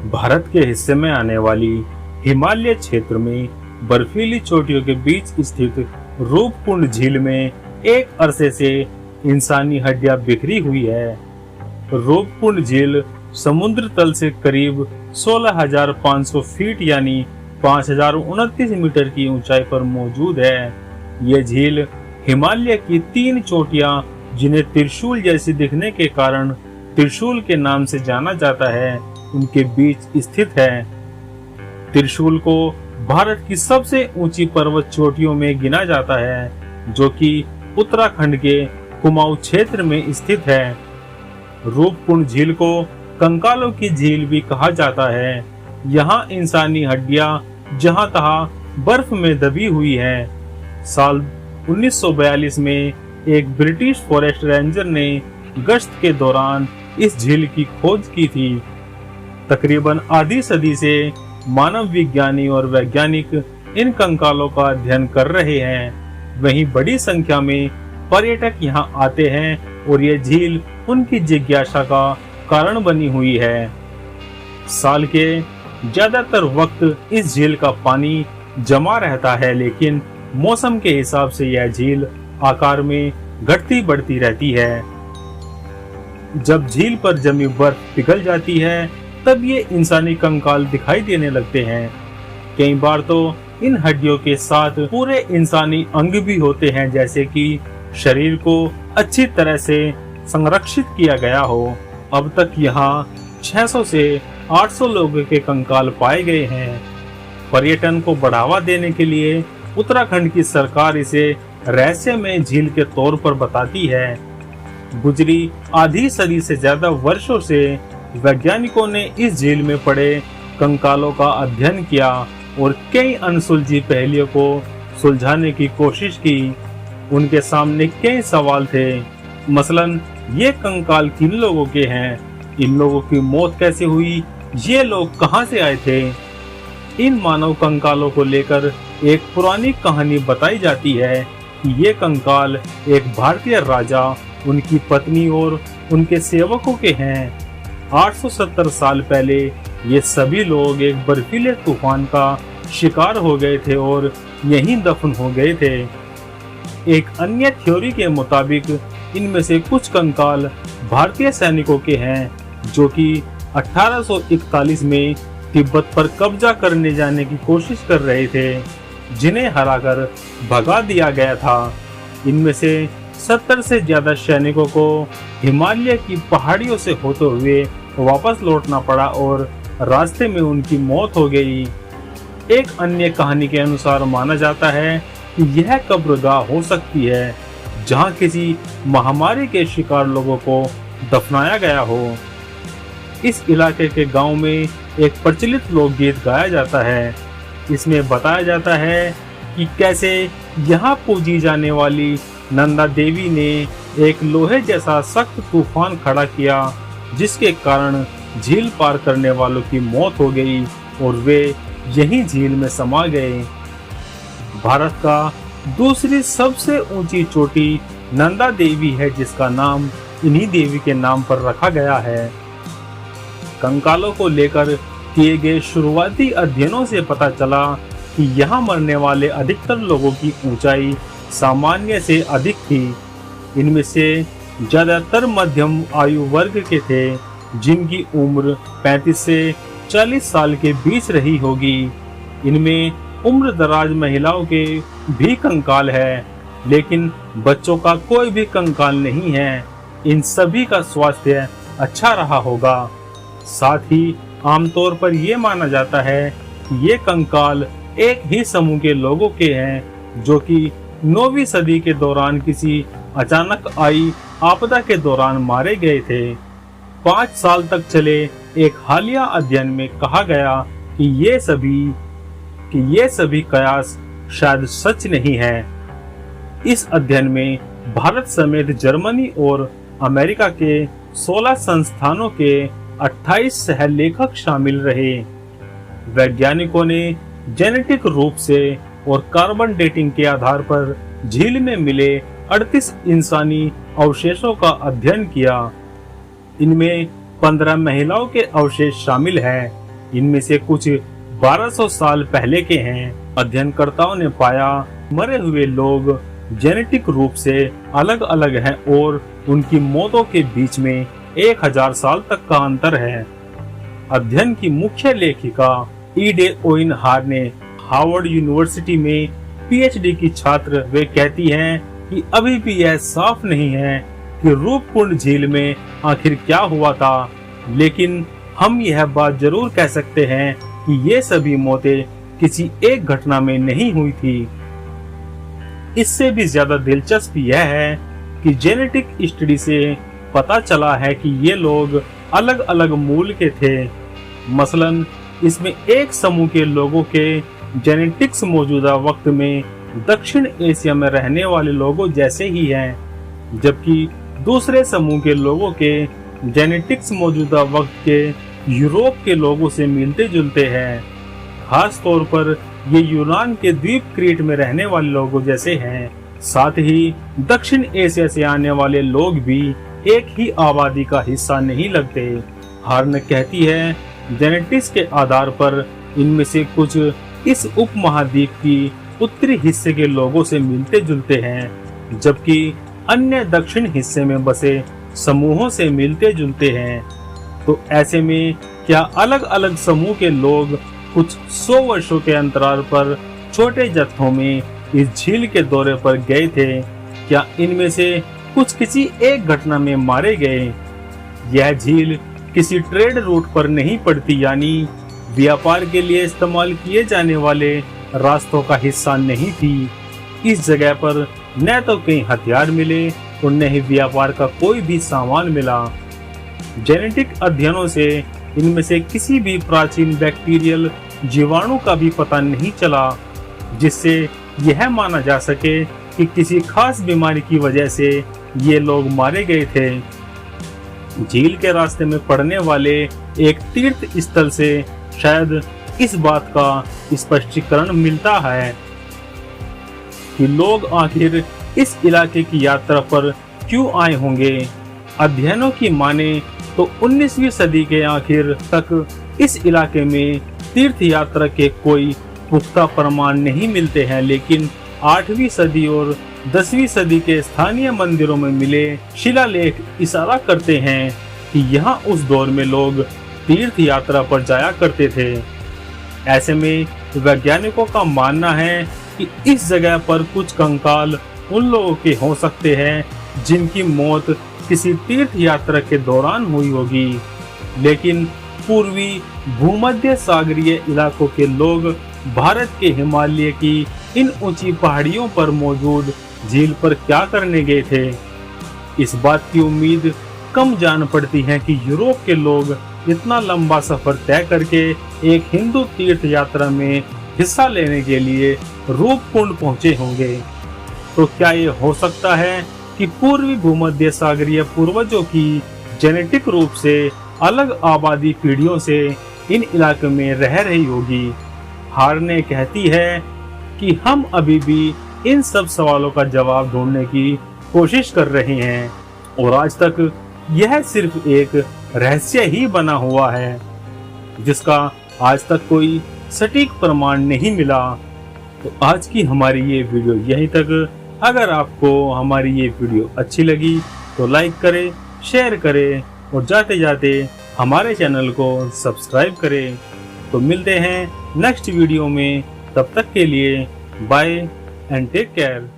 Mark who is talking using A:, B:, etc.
A: भारत के हिस्से में आने वाली हिमालय क्षेत्र में बर्फीली चोटियों के बीच स्थित रूपकुंड झील में एक अरसे से इंसानी हड्डियां बिखरी हुई है। रूपकुंड झील समुद्र तल से करीब 16,500 फीट यानी 5,029 मीटर की ऊंचाई पर मौजूद है। ये झील हिमालय की 3 चोटियां जिन्हें त्रिशूल जैसी दिखने के कारण त्रिशूल के नाम से जाना जाता है, उनके बीच स्थित है। त्रिशूल को भारत की सबसे ऊंची पर्वत चोटियों में गिना जाता है, जो कि उत्तराखंड के कुमाऊं क्षेत्र में स्थित है। रूपकुंड झील को कंकालों की झील भी कहा जाता है। यहाँ इंसानी हड्डियां जहां तहां बर्फ में दबी हुई हैं। साल 1942 में एक ब्रिटिश फॉरेस्ट रेंजर ने गश्त के दौरान इस झील की खोज की थी। तकरीबन आधी सदी से मानव विज्ञानी और वैज्ञानिक इन कंकालों का अध्ययन कर रहे हैं। वहीं बड़ी संख्या में पर्यटक यहाँ आते हैं और ये झील उनकी जिज्ञासा का कारण बनी हुई है। साल के ज्यादातर वक्त इस झील का पानी जमा रहता है, लेकिन मौसम के हिसाब से यह झील आकार में घटती बढ़ती रहती है। जब झील पर जमी बर्फ पिघल जाती है, तब ये इंसानी कंकाल दिखाई देने लगते हैं। कई बार तो इन हड्डियों के साथ पूरे इंसानी अंग भी होते हैं, जैसे कि शरीर को अच्छी तरह से संरक्षित किया गया हो। अब तक यहाँ 600 से 800 लोगों के कंकाल पाए गए हैं। पर्यटन को बढ़ावा देने के लिए उत्तराखंड की सरकार इसे रहस्यमय झील के तौर पर बताती है। गुजरी आधी सदी से ज्यादा वर्षों से वैज्ञानिकों ने इस झील में पड़े कंकालों का अध्ययन किया और कई अनसुलझी पहेलियों को सुलझाने की कोशिश की। उनके सामने कई सवाल थे, मसलन ये कंकाल किन लोगों के हैं, इन लोगों की मौत कैसे हुई, ये लोग कहां से आए थे। इन मानव कंकालों को लेकर एक पुरानी कहानी बताई जाती है कि ये कंकाल एक भारतीय राजा, उनकी पत्नी और उनके सेवकों के हैं। 870 साल पहले ये सभी लोग एक बर्फीले तूफान का शिकार हो गए थे और यहीं दफन हो गए थे। एक अन्य थ्योरी के मुताबिक इनमें से कुछ कंकाल भारतीय सैनिकों के हैं, जो कि 1841 में तिब्बत पर कब्जा करने जाने की कोशिश कर रहे थे, जिन्हें हराकर भगा दिया गया था। इनमें से 70 से ज्यादा सैनिकों को हिमालय की पहाड़ियों से होते हुए वापस लौटना पड़ा और रास्ते में उनकी मौत हो गई। एक अन्य कहानी के अनुसार माना जाता है कि यह कब्रगाह हो सकती है जहां किसी महामारी के शिकार लोगों को दफनाया गया हो। इस इलाके के गांव में एक प्रचलित लोकगीत गाया जाता है। इसमें बताया जाता है कि कैसे यहाँ पूजी जाने वाली नंदा देवी ने एक लोहे जैसा सख्त तूफान खड़ा किया, जिसके कारण झील पार करने वालों की मौत हो गई और वे यहीं झील में समा गए। भारत का दूसरी सबसे ऊंची चोटी नंदा देवी है, जिसका नाम इन्हीं देवी के नाम पर रखा गया है। कंकालों को लेकर किए गए शुरुआती अध्ययनों से पता चला कि यहाँ मरने वाले अधिकतर लोगों की ऊंचाई सामान्य से अधिक थी। इनमें से ज्यादातर मध्यम आयु वर्ग के थे, जिनकी उम्र 35 से 40 साल के बीच रही होगी। इनमें उम्र दराज महिलाओं के भी कंकाल है, लेकिन बच्चों का कोई भी कंकाल नहीं है। इन सभी का स्वास्थ्य अच्छा रहा होगा। साथ ही आमतौर पर यह माना जाता है कि ये कंकाल एक ही समूह के लोगों के हैं, जो कि 9वीं सदी के दौरान किसी अचानक आई आपदा के दौरान मारे गए थे। 5 साल तक चले एक हालिया अध्ययन में कहा गया कि ये सभी कयास शायद सच नहीं है। इस अध्ययन में भारत समेत जर्मनी और अमेरिका के 16 संस्थानों के 28 सहलेखक शामिल रहे। वैज्ञानिकों ने जेनेटिक रूप से और कार्बन डेटिंग के आधार पर झील में मिले 38 इंसानी अवशेषों का अध्ययन किया। इनमें 15 महिलाओं के अवशेष शामिल हैं। इनमें से कुछ 1200 साल पहले के हैं। अध्ययनकर्ताओं ने पाया मरे हुए लोग जेनेटिक रूप से अलग अलग हैं और उनकी मौतों के बीच में 1000 साल तक का अंतर है। अध्ययन की मुख्य लेखिका ईडे ओइन हार ने हार्वर्ड यूनिवर्सिटी में पीएचडी की छात्र वे कहती हैं कि अभी भी यह साफ नहीं है कि रूपकुंड झील में आखिर क्या हुआ था, लेकिन हम यह बात जरूर कह सकते हैं कि ये सभी मौतें किसी एक घटना में नहीं हुई थी। इससे भी ज्यादा दिलचस्प यह है कि जेनेटिक स्टडी से पता चला है कि ये लोग अलग अलग मूल के थे। मसलन इसमें एक समूह के लोगों के जेनेटिक्स मौजूदा वक्त में दक्षिण एशिया में रहने वाले लोगों जैसे ही हैं, जबकि दूसरे समूह के लोगों के जेनेटिक्स मौजूदा वक्त के यूरोप के लोगों से मिलते जुलते हैं। खास तौर पर ये यूनान के द्वीप क्रीट में रहने वाले लोगों जैसे हैं। साथ ही दक्षिण एशिया से आने वाले लोग भी एक ही आबादी का हिस्सा नहीं लगते। हार्न कहती है जेनेटिक्स के आधार पर इनमें से कुछ इस उपमहाद्वीप की उत्तरी हिस्से के लोगों से मिलते जुलते हैं, जबकि अन्य दक्षिण हिस्से में बसे समूहों से मिलते जुलते हैं। तो ऐसे में क्या अलग अलग समूह के लोग कुछ 100 वर्षों के अंतराल पर छोटे जत्थों में इस झील के दौरे पर गए थे? क्या इनमें से कुछ किसी एक घटना में मारे गए? यह झील किसी ट्रेड रूट पर नहीं पड़ती, यानी व्यापार के लिए इस्तेमाल किए जाने वाले रास्तों का हिस्सा नहीं थी। इस जगह पर न तो कहीं हथियार मिले और न ही व्यापार का कोई भी सामान मिला। जेनेटिक अध्ययनों से इनमें से किसी भी प्राचीन बैक्टीरियल जीवाणु का भी पता नहीं चला, जिससे यह माना जा सके कि किसी खास बीमारी की वजह से ये लोग मारे गए थे। झील के रास्ते में पड़ने वाले एक तीर्थ स्थल से शायद इस बात का स्पष्टीकरण मिलता है कि लोग आखिर इस इलाके की यात्रा पर क्यों आए होंगे। अध्ययनों की माने तो 19वीं सदी के आखिर तक इस इलाके में तीर्थ यात्रा के कोई पुख्ता प्रमाण नहीं मिलते हैं, लेकिन 8वीं सदी और 10वीं सदी के स्थानीय मंदिरों में मिले शिलालेख इशारा करते हैं कि यहाँ उस दौर में लोग तीर्थ यात्रा पर जाया करते थे। ऐसे में वैज्ञानिकों का मानना है कि इस जगह पर कुछ कंकाल उन लोगों के हो सकते हैं जिनकी मौत किसी तीर्थ यात्रा के दौरान हुई होगी, लेकिन पूर्वी भूमध्य सागरीय इलाकों के लोग भारत के हिमालय की इन ऊंची पहाड़ियों पर मौजूद झील पर क्या करने गए थे? इस बात की उम्मीद कम जान पड़ती है कि यूरोप के लोग इतना लंबा सफर तय करके एक हिंदू तीर्थ यात्रा में हिस्सा लेने के लिए रूपकुंड पहुंचे होंगे। तो क्या ये हो सकता है कि पूर्वी भूमध्य सागरीय पूर्वजों की जेनेटिक रूप से अलग आबादी पीढ़ियों से इन इलाकों में रह रही होगी? हार्ने कहती है कि हम अभी भी इन सब सवालों का जवाब ढूंढने की कोशिश कर रहे हैं और आज तक यह सिर्फ एक रहस्य ही बना हुआ है, जिसका आज तक कोई सटीक प्रमाण नहीं मिला। तो आज की हमारी ये वीडियो यहीं तक। अगर आपको हमारी ये वीडियो अच्छी लगी तो लाइक करें, शेयर करें और जाते जाते हमारे चैनल को सब्सक्राइब करें। तो मिलते हैं नेक्स्ट वीडियो में, तब तक के लिए बाय एंड टेक केयर।